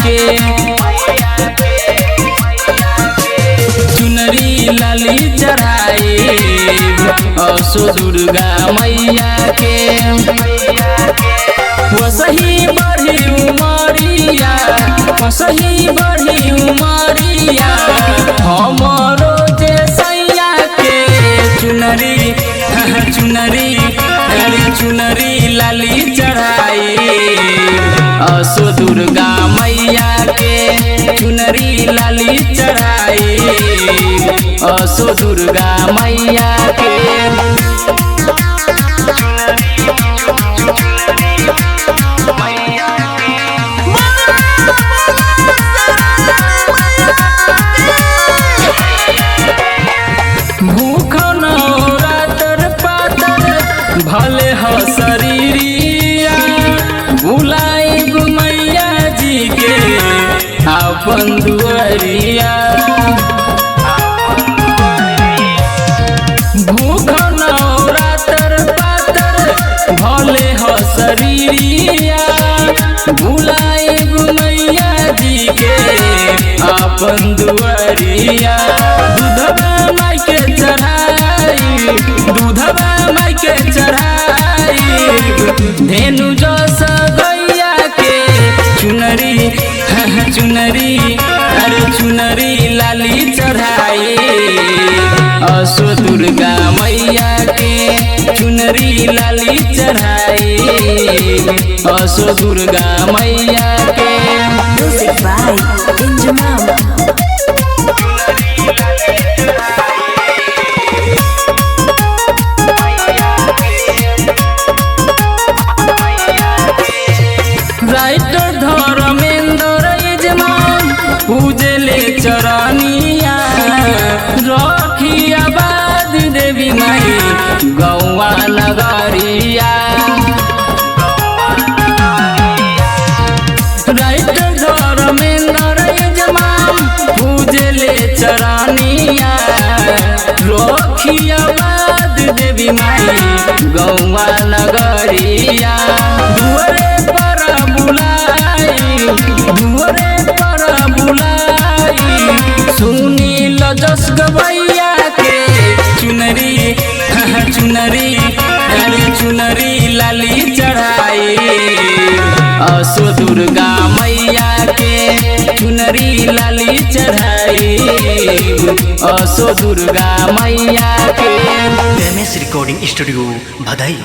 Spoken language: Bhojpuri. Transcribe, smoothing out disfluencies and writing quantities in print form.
के चुनरी लाली चढ़ाई असो दुर्गा मैया के वसही बढ़ी उमरिया वसही बढ़ी उमरिया हमरो जे सैया के चुनरी चुनरी लाली चढ़ाई असो दुर्गा मैया के चुनरी लाली चढ़ाई असो दुर्गा मैया के भले हो शरीरिया बुलाइब मैया जी के अपन दुआरिया भूख नवरातर पातर भले हो शरीरिया बुलाइब मैया जी के अपन दुआरिया दूधवा माई के चढ़ाई दूधवा माई के चढ़ाई धेनु जस गैया के चुनरी चुनरी लाली चढ़ाई असो दुर्गा मैया के चुनरी लाली चढ़ाई असो दुर्गा मैया के Music by Injumam. Writer Dharmendra यजमान पूजले चरनिया रखी आबाद देवी माई गौवा नगरिया राइटर धर्मेंद्र यजमान पूजले चरनिया रखी आबाद देवी माई गौवा नगरिया सुनील जस गवैया के चुनरी लाली चढ़ाई असो दुर्गा मैया के चुनरी लाली चढ़ाई असो दुर्गा मैया के MS रिकॉर्डिंग स्टूडियो भदाई।